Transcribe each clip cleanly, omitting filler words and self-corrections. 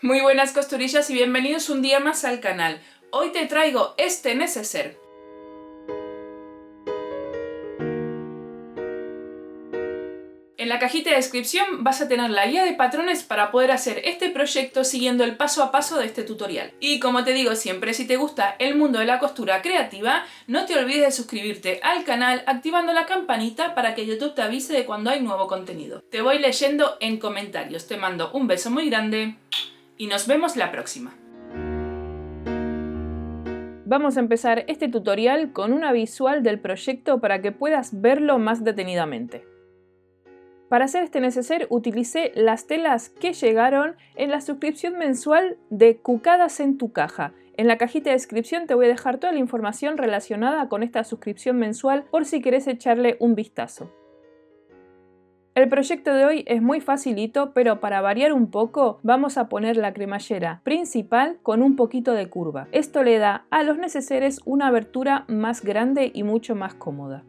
Muy buenas costurillas y bienvenidos un día más al canal. Hoy te traigo este neceser. En la cajita de descripción vas a tener la guía de patrones para poder hacer este proyecto siguiendo el paso a paso de este tutorial. Y como te digo siempre, si te gusta el mundo de la costura creativa, no te olvides de suscribirte al canal activando la campanita para que YouTube te avise de cuando hay nuevo contenido. Te voy leyendo en comentarios. Te mando un beso muy grande y nos vemos la próxima. Vamos a empezar este tutorial con una visual del proyecto para que puedas verlo más detenidamente. Para hacer este neceser utilicé las telas que llegaron en la suscripción mensual de Cucadas en tu caja. En la cajita de descripción te voy a dejar toda la información relacionada con esta suscripción mensual por si querés echarle un vistazo. El proyecto de hoy es muy facilito, pero para variar un poco vamos a poner la cremallera principal con un poquito de curva. Esto le da a los neceseres una abertura más grande y mucho más cómoda.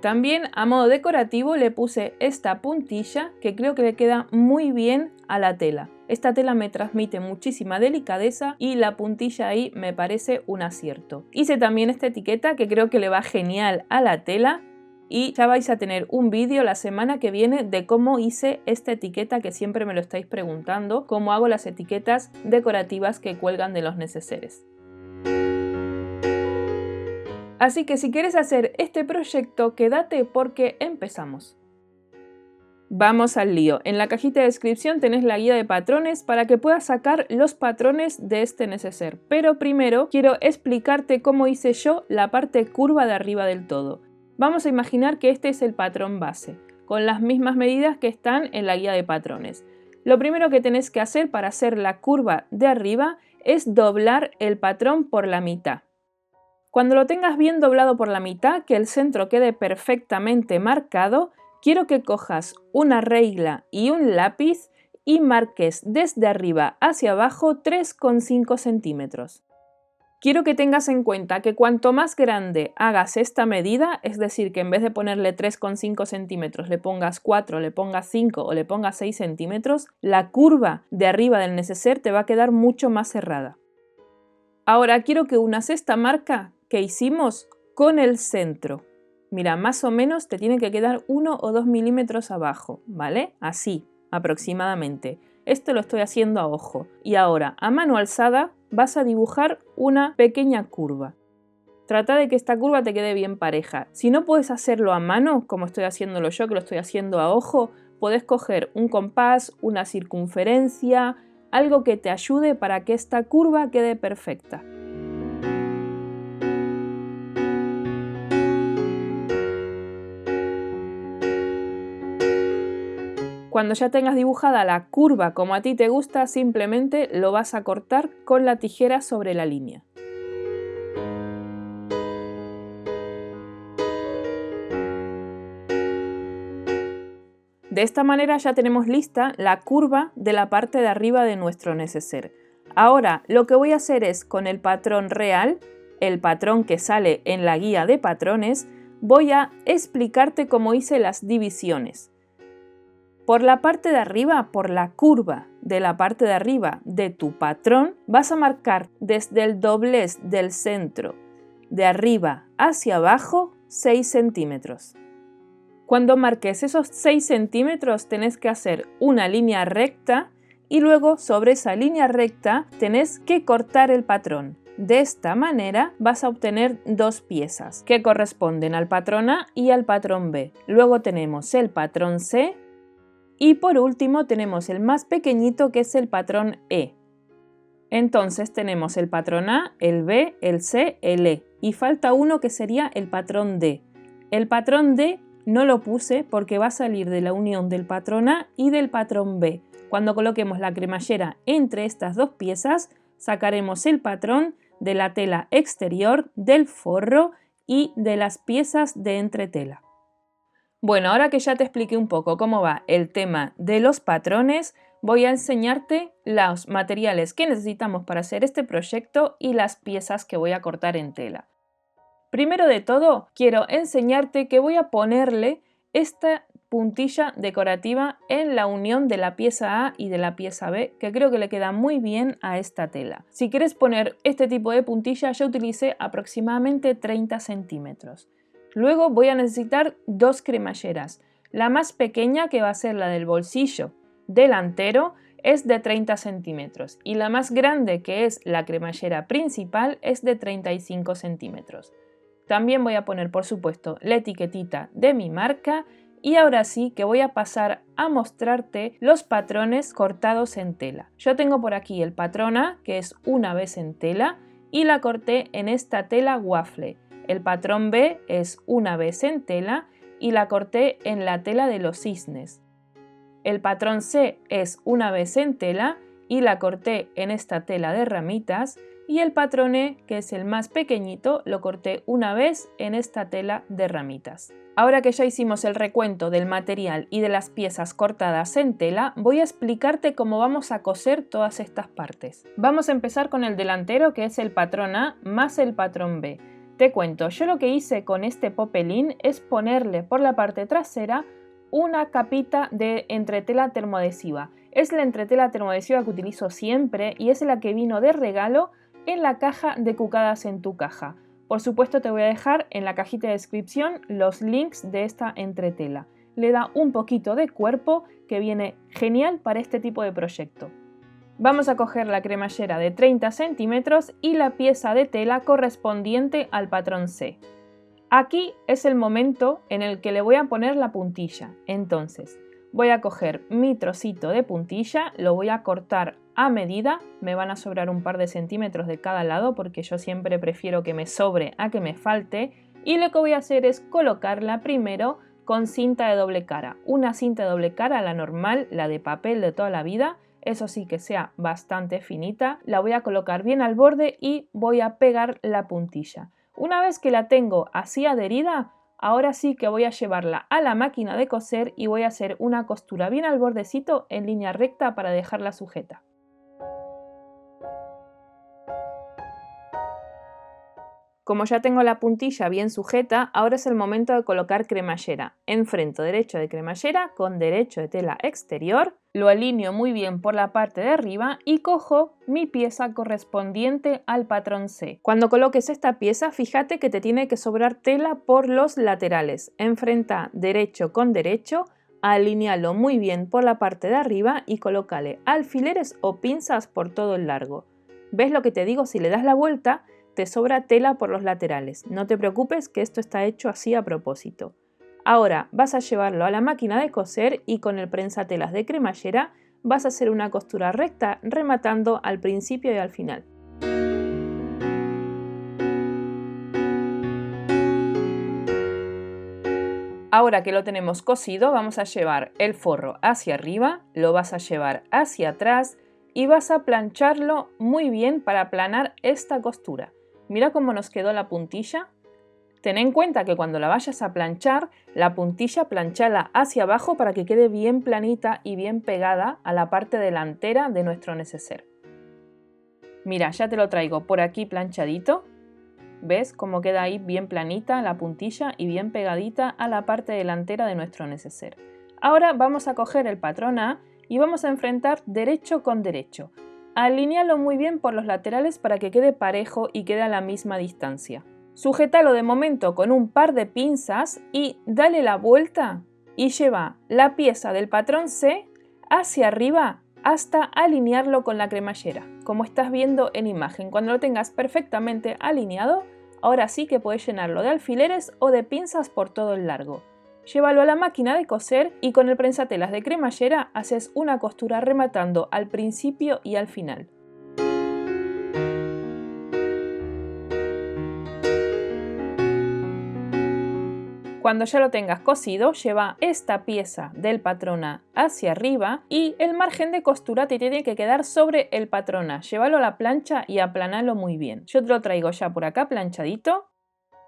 También a modo decorativo le puse esta puntilla que creo que le queda muy bien a la tela. Esta tela me transmite muchísima delicadeza y la puntilla ahí me parece un acierto. Hice también esta etiqueta que creo que le va genial a la tela y ya vais a tener un vídeo la semana que viene de cómo hice esta etiqueta que siempre me lo estáis preguntando, cómo hago las etiquetas decorativas que cuelgan de los neceseres. Así que si quieres hacer este proyecto, quédate porque empezamos. Vamos al lío. En la cajita de descripción tenés la guía de patrones para que puedas sacar los patrones de este neceser. Pero primero quiero explicarte cómo hice yo la parte curva de arriba del todo. Vamos a imaginar que este es el patrón base, con las mismas medidas que están en la guía de patrones. Lo primero que tenés que hacer para hacer la curva de arriba es doblar el patrón por la mitad. Cuando lo tengas bien doblado por la mitad, que el centro quede perfectamente marcado, quiero que cojas una regla y un lápiz y marques desde arriba hacia abajo 3,5 centímetros. Quiero que tengas en cuenta que cuanto más grande hagas esta medida, es decir, que en vez de ponerle 3,5 centímetros le pongas 4, le pongas 5 o le pongas 6 centímetros, la curva de arriba del neceser te va a quedar mucho más cerrada. Ahora quiero que unas esta marca que hicimos con el centro. Mira, más o menos te tiene que quedar 1 o 2 milímetros abajo, ¿vale? Así, aproximadamente. Esto lo estoy haciendo a ojo. Y ahora, a mano alzada, vas a dibujar una pequeña curva. Trata de que esta curva te quede bien pareja. Si no puedes hacerlo a mano, como estoy haciéndolo yo, que lo estoy haciendo a ojo, podés coger un compás, una circunferencia, algo que te ayude para que esta curva quede perfecta. Cuando ya tengas dibujada la curva como a ti te gusta, simplemente lo vas a cortar con la tijera sobre la línea. De esta manera ya tenemos lista la curva de la parte de arriba de nuestro neceser. Ahora lo que voy a hacer es con el patrón real, el patrón que sale en la guía de patrones, voy a explicarte cómo hice las divisiones. Por la parte de arriba, por la curva de la parte de arriba de tu patrón, vas a marcar desde el doblez del centro de arriba hacia abajo 6 centímetros. Cuando marques esos 6 centímetros tenés que hacer una línea recta y luego sobre esa línea recta tenés que cortar el patrón. De esta manera vas a obtener dos piezas que corresponden al patrón A y al patrón B. Luego tenemos el patrón C y por último tenemos el más pequeñito que es el patrón E. Entonces tenemos el patrón A, el B, el C, el E y falta uno que sería el patrón D. El patrón D no lo puse porque va a salir de la unión del patrón A y del patrón B. Cuando coloquemos la cremallera entre estas dos piezas, sacaremos el patrón de la tela exterior, del forro y de las piezas de entretela. Bueno, ahora que ya te expliqué un poco cómo va el tema de los patrones, voy a enseñarte los materiales que necesitamos para hacer este proyecto y las piezas que voy a cortar en tela. Primero de todo, quiero enseñarte que voy a ponerle esta puntilla decorativa en la unión de la pieza A y de la pieza B, que creo que le queda muy bien a esta tela. Si quieres poner este tipo de puntilla, yo utilicé aproximadamente 30 centímetros. Luego voy a necesitar dos cremalleras. La más pequeña, que va a ser la del bolsillo delantero, es de 30 centímetros y la más grande, que es la cremallera principal, es de 35 centímetros. También voy a poner, por supuesto, la etiquetita de mi marca y ahora sí que voy a pasar a mostrarte los patrones cortados en tela. Yo tengo por aquí el patrón A, que es una vez en tela, y la corté en esta tela waffle. El patrón B es una vez en tela y la corté en la tela de los cisnes. El patrón C es una vez en tela y la corté en esta tela de ramitas, y el patrón E, que es el más pequeñito, lo corté una vez en esta tela de ramitas. Ahora que ya hicimos el recuento del material y de las piezas cortadas en tela, voy a explicarte cómo vamos a coser todas estas partes. Vamos a empezar con el delantero, que es el patrón A más el patrón B. Te cuento, yo lo que hice con este popelín es ponerle por la parte trasera una capita de entretela termoadhesiva. Es la entretela termoadhesiva que utilizo siempre y es la que vino de regalo en la caja de Cucadas en tu caja. Por supuesto te voy a dejar en la cajita de descripción los links de esta entretela. Le da un poquito de cuerpo que viene genial para este tipo de proyecto. Vamos a coger la cremallera de 30 centímetros y la pieza de tela correspondiente al patrón C. Aquí es el momento en el que le voy a poner la puntilla. Entonces voy a coger mi trocito de puntilla, lo voy a cortar a medida, me van a sobrar un par de centímetros de cada lado porque yo siempre prefiero que me sobre a que me falte, y lo que voy a hacer es colocarla primero con cinta de doble cara. Una cinta de doble cara, la normal, la de papel de toda la vida, eso sí que sea bastante finita, la voy a colocar bien al borde y voy a pegar la puntilla. Una vez que la tengo así adherida, ahora sí que voy a llevarla a la máquina de coser y voy a hacer una costura bien al bordecito en línea recta para dejarla sujeta. Como ya tengo la puntilla bien sujeta, ahora es el momento de colocar cremallera. Enfrento derecho de cremallera con derecho de tela exterior, lo alineo muy bien por la parte de arriba y cojo mi pieza correspondiente al patrón C. Cuando coloques esta pieza, fíjate que te tiene que sobrar tela por los laterales. Enfrenta derecho con derecho, alinealo muy bien por la parte de arriba y colócale alfileres o pinzas por todo el largo. ¿Ves lo que te digo? Si le das la vuelta, te sobra tela por los laterales. No te preocupes, que esto está hecho así a propósito. Ahora vas a llevarlo a la máquina de coser y con el prensatelas de cremallera vas a hacer una costura recta rematando al principio y al final. Ahora que lo tenemos cosido, vamos a llevar el forro hacia arriba, lo vas a llevar hacia atrás y vas a plancharlo muy bien para aplanar esta costura. Mira cómo nos quedó la puntilla. Ten en cuenta que cuando la vayas a planchar, la puntilla planchala hacia abajo para que quede bien planita y bien pegada a la parte delantera de nuestro neceser. Mira, ya te lo traigo por aquí planchadito. ¿Ves cómo queda ahí bien planita la puntilla y bien pegadita a la parte delantera de nuestro neceser? Ahora vamos a coger el patrón A y vamos a enfrentar derecho con derecho. Alinéalo muy bien por los laterales para que quede parejo y quede a la misma distancia. Sujétalo de momento con un par de pinzas y dale la vuelta y lleva la pieza del patrón C hacia arriba hasta alinearlo con la cremallera, como estás viendo en imagen. Cuando lo tengas perfectamente alineado, ahora sí que puedes llenarlo de alfileres o de pinzas por todo el largo. Llévalo a la máquina de coser y con el prensatelas de cremallera haces una costura rematando al principio y al final. Cuando ya lo tengas cosido, lleva esta pieza del patrón A hacia arriba y el margen de costura te tiene que quedar sobre el patrón A. Llévalo a la plancha y aplanalo muy bien. Yo te lo traigo ya por acá planchadito.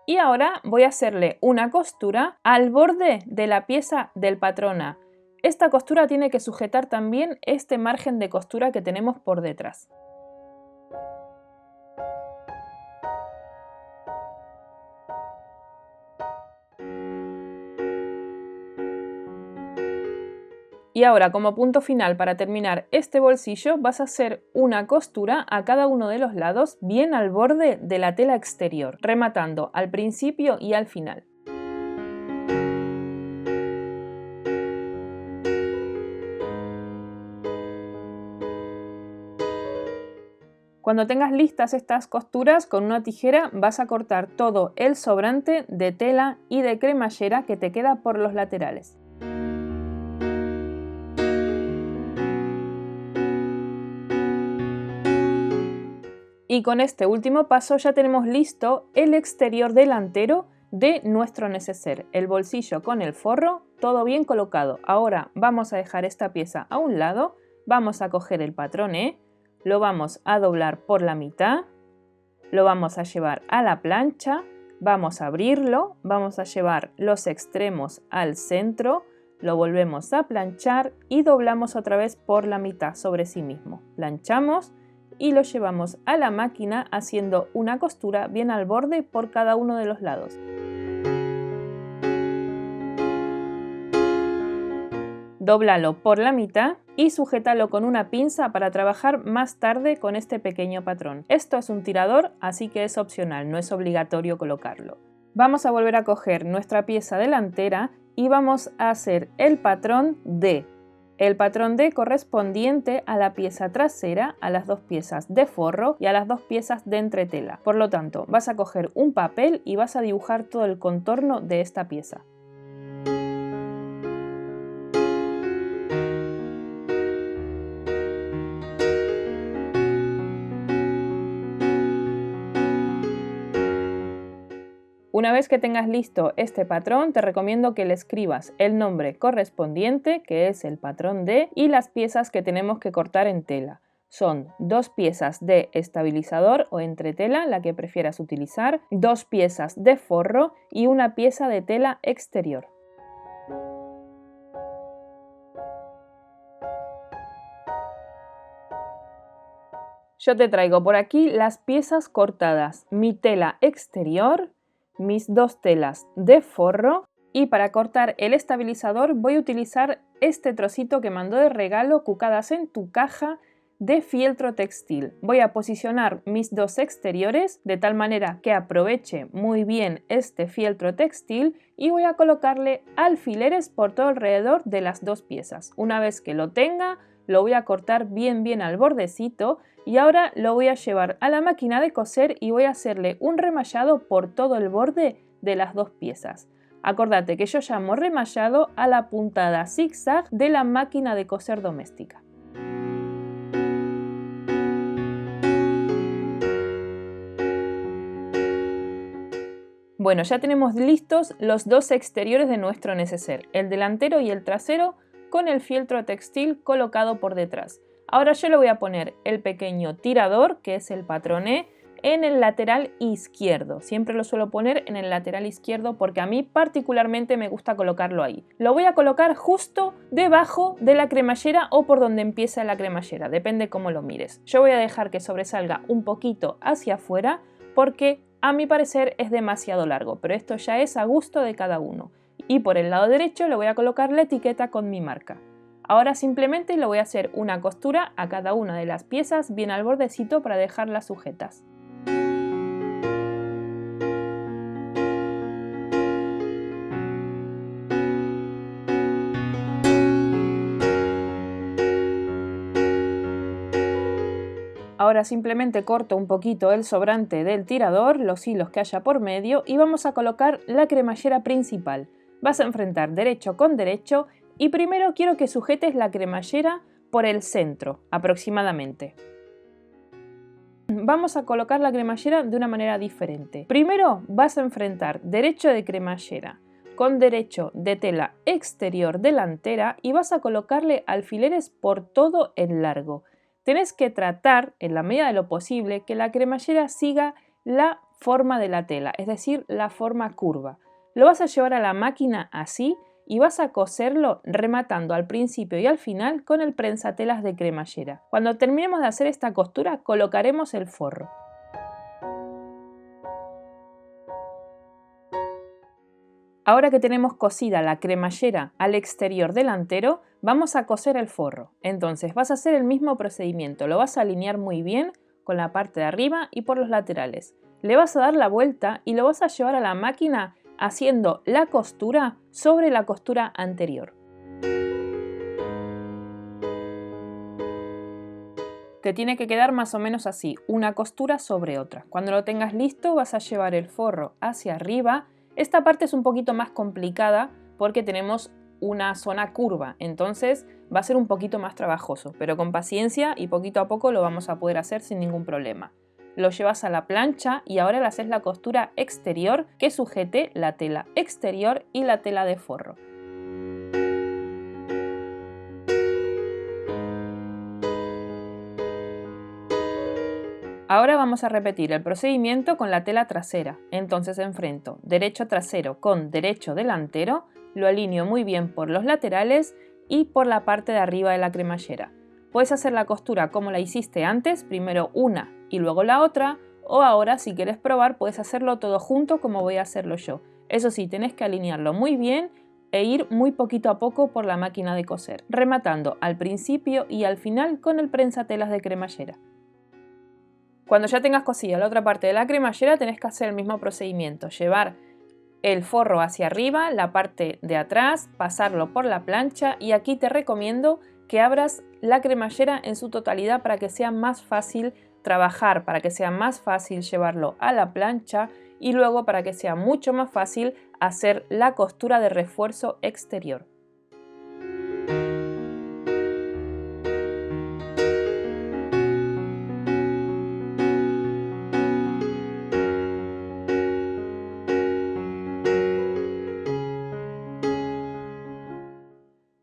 Y ahora voy a hacerle una costura al borde de la pieza del patrón A. Esta costura tiene que sujetar también este margen de costura que tenemos por detrás. Y ahora, como punto final para terminar este bolsillo, vas a hacer una costura a cada uno de los lados bien al borde de la tela exterior, rematando al principio y al final. Cuando tengas listas estas costuras, con una tijera vas a cortar todo el sobrante de tela y de cremallera que te queda por los laterales. Y con este último paso ya tenemos listo el exterior delantero de nuestro neceser, el bolsillo con el forro, todo bien colocado. Ahora vamos a dejar esta pieza a un lado, vamos a coger el patroné, lo vamos a doblar por la mitad, lo vamos a llevar a la plancha, vamos a abrirlo, vamos a llevar los extremos al centro, lo volvemos a planchar y doblamos otra vez por la mitad sobre sí mismo. Planchamos y lo llevamos a la máquina haciendo una costura bien al borde por cada uno de los lados. Dóblalo por la mitad y sujétalo con una pinza para trabajar más tarde con este pequeño patrón. Esto es un tirador, así que es opcional, no es obligatorio colocarlo. Vamos a volver a coger nuestra pieza delantera y vamos a hacer el patrón D. El patrón D correspondiente a la pieza trasera, a las dos piezas de forro y a las dos piezas de entretela. Por lo tanto, vas a coger un papel y vas a dibujar todo el contorno de esta pieza. Una vez que tengas listo este patrón, te recomiendo que le escribas el nombre correspondiente, que es el patrón D, y las piezas que tenemos que cortar en tela. Son 2 piezas de estabilizador o entretela, la que prefieras utilizar, 2 piezas de forro y una pieza de tela exterior. Yo te traigo por aquí las piezas cortadas, mi tela exterior, mis 2 telas de forro, y para cortar el estabilizador voy a utilizar este trocito que mandó de regalo Cucadas en tu caja de fieltro textil. Voy a posicionar mis 2 exteriores de tal manera que aproveche muy bien este fieltro textil y voy a colocarle alfileres por todo alrededor de las 2 piezas. Una vez que lo tenga, lo voy a cortar bien al bordecito y ahora lo voy a llevar a la máquina de coser y voy a hacerle un remallado por todo el borde de las 2 piezas. Acordate que yo llamo remallado a la puntada zigzag de la máquina de coser doméstica. Bueno, ya tenemos listos los 2 exteriores de nuestro neceser, el delantero y el trasero, con el fieltro textil colocado por detrás. Ahora yo le voy a poner el pequeño tirador, que es el patroné, en el lateral izquierdo. Siempre lo suelo poner en el lateral izquierdo porque a mí particularmente me gusta colocarlo ahí. Lo voy a colocar justo debajo de la cremallera o por donde empieza la cremallera, depende cómo lo mires. Yo voy a dejar que sobresalga un poquito hacia afuera porque a mi parecer es demasiado largo, pero esto ya es a gusto de cada uno. Y por el lado derecho le voy a colocar la etiqueta con mi marca. Ahora simplemente le voy a hacer una costura a cada una de las piezas bien al bordecito para dejarlas sujetas. Ahora simplemente corto un poquito el sobrante del tirador, los hilos que haya por medio y vamos a colocar la cremallera principal. Vas a enfrentar derecho con derecho y primero quiero que sujetes la cremallera por el centro, aproximadamente. Vamos a colocar la cremallera de una manera diferente. Primero vas a enfrentar derecho de cremallera con derecho de tela exterior delantera y vas a colocarle alfileres por todo el largo. Tenés que tratar, en la medida de lo posible, que la cremallera siga la forma de la tela, es decir, la forma curva. Lo vas a llevar a la máquina así y vas a coserlo rematando al principio y al final con el prensatelas de cremallera. Cuando terminemos de hacer esta costura, colocaremos el forro. Ahora que tenemos cosida la cremallera al exterior delantero, vamos a coser el forro. Entonces vas a hacer el mismo procedimiento, lo vas a alinear muy bien con la parte de arriba y por los laterales. Le vas a dar la vuelta y lo vas a llevar a la máquina haciendo la costura sobre la costura anterior. Te tiene que quedar más o menos así, una costura sobre otra. Cuando lo tengas listo vas a llevar el forro hacia arriba. Esta parte es un poquito más complicada porque tenemos una zona curva, entonces va a ser un poquito más trabajoso, pero con paciencia y poquito a poco lo vamos a poder hacer sin ningún problema. Lo llevas a la plancha y ahora le haces la costura exterior que sujete la tela exterior y la tela de forro. Ahora vamos a repetir el procedimiento con la tela trasera. Entonces enfrento derecho trasero con derecho delantero, lo alineo muy bien por los laterales y por la parte de arriba de la cremallera. Puedes hacer la costura como la hiciste antes, primero una y luego la otra, o ahora si quieres probar puedes hacerlo todo junto como voy a hacerlo yo. Eso sí, tenés que alinearlo muy bien e ir muy poquito a poco por la máquina de coser, rematando al principio y al final con el prensatelas de cremallera. Cuando ya tengas cosida la otra parte de la cremallera tenés que hacer el mismo procedimiento, llevar el forro hacia arriba, la parte de atrás, pasarlo por la plancha y aquí te recomiendo que abras la cremallera en su totalidad para que sea más fácil trabajar, para que sea más fácil llevarlo a la plancha y luego para que sea mucho más fácil hacer la costura de refuerzo exterior.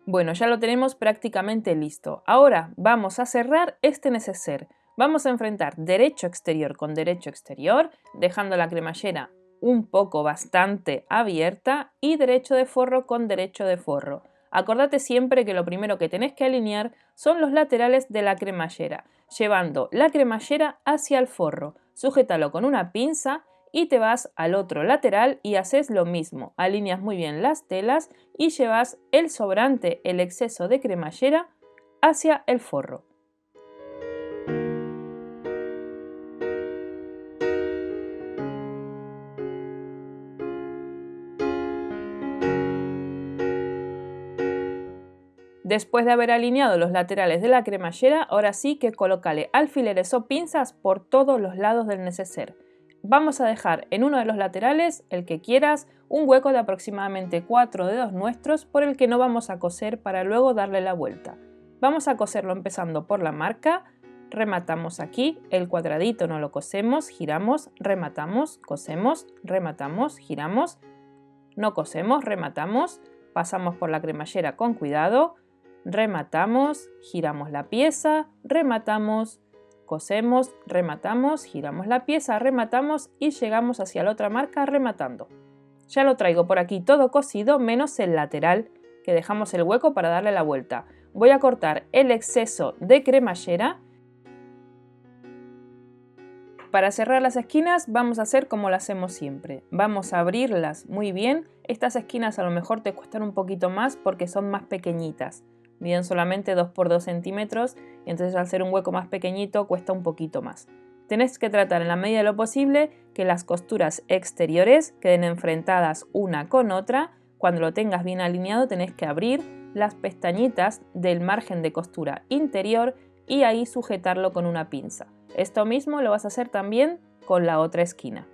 Bueno, ya lo tenemos prácticamente listo. Ahora vamos a cerrar este neceser. Vamos a enfrentar derecho exterior con derecho exterior, dejando la cremallera un poco bastante abierta y derecho de forro con derecho de forro. Acordate siempre que lo primero que tenés que alinear son los laterales de la cremallera, llevando la cremallera hacia el forro. Sujétalo con una pinza y te vas al otro lateral y haces lo mismo. Alineas muy bien las telas y llevas el sobrante, el exceso de cremallera, hacia el forro. Después de haber alineado los laterales de la cremallera, ahora sí que colócale alfileres o pinzas por todos los lados del neceser. Vamos a dejar en uno de los laterales, el que quieras, un hueco de aproximadamente 4 dedos nuestros por el que no vamos a coser para luego darle la vuelta. Vamos a coserlo empezando por la marca, rematamos aquí, el cuadradito no lo cosemos, giramos, rematamos, cosemos, rematamos, giramos, no cosemos, rematamos, pasamos por la cremallera con cuidado, rematamos, giramos la pieza, rematamos, cosemos, rematamos, giramos la pieza, rematamos y llegamos hacia la otra marca rematando. Ya lo traigo por aquí todo cosido menos el lateral, que dejamos el hueco para darle la vuelta. Voy a cortar el exceso de cremallera. Para cerrar las esquinas vamos a hacer como lo hacemos siempre. Vamos a abrirlas muy bien. Estas esquinas a lo mejor te cuestan un poquito más porque son más pequeñitas. Miden solamente 2 por 2 centímetros y entonces al ser un hueco más pequeñito cuesta un poquito más. Tenés que tratar en la medida de lo posible que las costuras exteriores queden enfrentadas una con otra. Cuando lo tengas bien alineado tenés que abrir las pestañitas del margen de costura interior y ahí sujetarlo con una pinza. Esto mismo lo vas a hacer también con la otra esquina.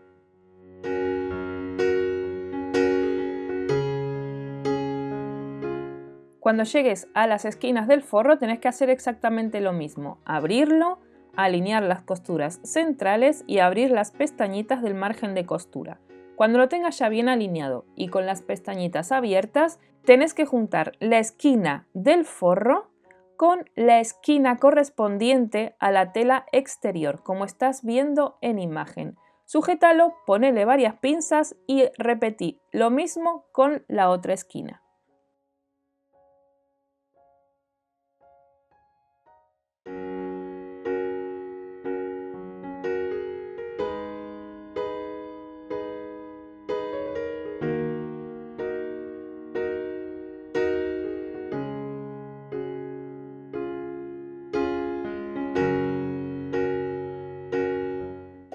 Cuando llegues a las esquinas del forro tenés que hacer exactamente lo mismo, abrirlo, alinear las costuras centrales y abrir las pestañitas del margen de costura. Cuando lo tengas ya bien alineado y con las pestañitas abiertas, tenés que juntar la esquina del forro con la esquina correspondiente a la tela exterior, como estás viendo en imagen. Sujétalo, ponele varias pinzas y repetí lo mismo con la otra esquina.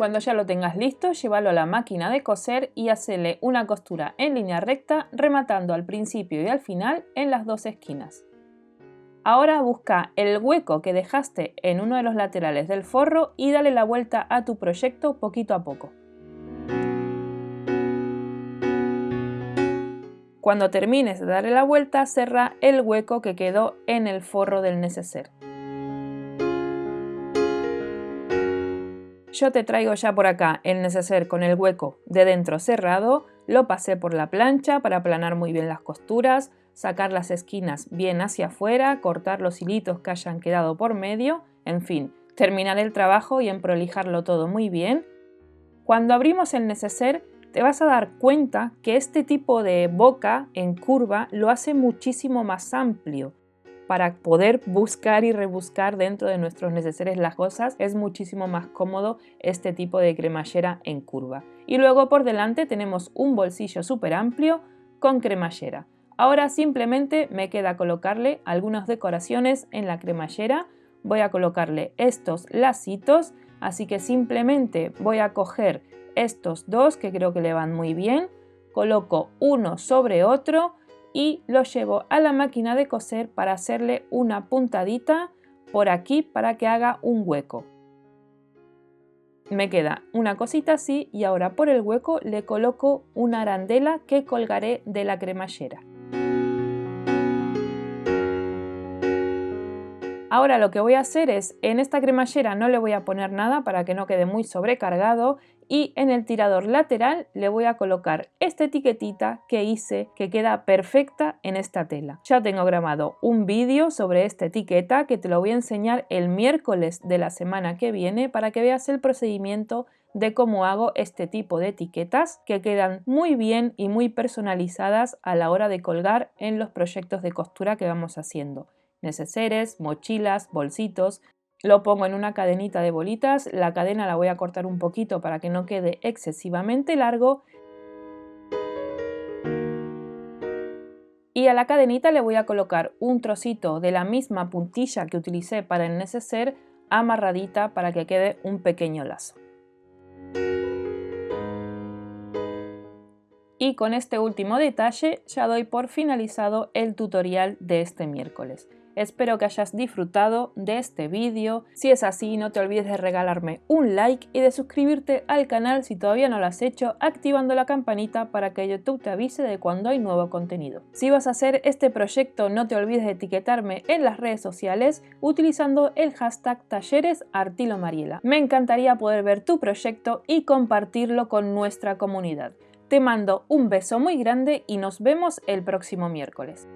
Cuando ya lo tengas listo, llévalo a la máquina de coser y hacele una costura en línea recta, rematando al principio y al final en las dos esquinas. Ahora busca el hueco que dejaste en uno de los laterales del forro y dale la vuelta a tu proyecto poquito a poco. Cuando termines de darle la vuelta, cerrá el hueco que quedó en el forro del neceser. Yo te traigo ya por acá el neceser con el hueco de dentro cerrado, lo pasé por la plancha para aplanar muy bien las costuras, sacar las esquinas bien hacia afuera, cortar los hilitos que hayan quedado por medio, en fin, terminar el trabajo y emprolijarlo todo muy bien. Cuando abrimos el neceser, te vas a dar cuenta que este tipo de boca en curva lo hace muchísimo más amplio. Para poder buscar y rebuscar dentro de nuestros neceseres las cosas es muchísimo más cómodo este tipo de cremallera en curva. Y luego por delante tenemos un bolsillo súper amplio con cremallera. Ahora simplemente me queda colocarle algunas decoraciones en la cremallera. Voy a colocarle estos lacitos, así que simplemente voy a coger estos dos que creo que le van muy bien, coloco uno sobre otro y lo llevo a la máquina de coser para hacerle una puntadita por aquí para que haga un hueco. Me queda una cosita así y ahora por el hueco le coloco una arandela que colgaré de la cremallera. Ahora lo que voy a hacer es, en esta cremallera no le voy a poner nada para que no quede muy sobrecargado y en el tirador lateral le voy a colocar esta etiquetita que hice que queda perfecta en esta tela. Ya tengo grabado un vídeo sobre esta etiqueta que te lo voy a enseñar el miércoles de la semana que viene para que veas el procedimiento de cómo hago este tipo de etiquetas que quedan muy bien y muy personalizadas a la hora de colgar en los proyectos de costura que vamos haciendo. Neceseres, mochilas, bolsitos. Lo pongo en una cadenita de bolitas, la cadena la voy a cortar un poquito para que no quede excesivamente largo y a la cadenita le voy a colocar un trocito de la misma puntilla que utilicé para el neceser amarradita para que quede un pequeño lazo. Y con este último detalle ya doy por finalizado el tutorial de este miércoles. Espero que hayas disfrutado de este vídeo. Si es así, no te olvides de regalarme un like y de suscribirte al canal si todavía no lo has hecho, activando la campanita para que YouTube te avise de cuando hay nuevo contenido. Si vas a hacer este proyecto, no te olvides de etiquetarme en las redes sociales utilizando el hashtag talleresartilomariela. Me encantaría poder ver tu proyecto y compartirlo con nuestra comunidad. Te mando un beso muy grande y nos vemos el próximo miércoles.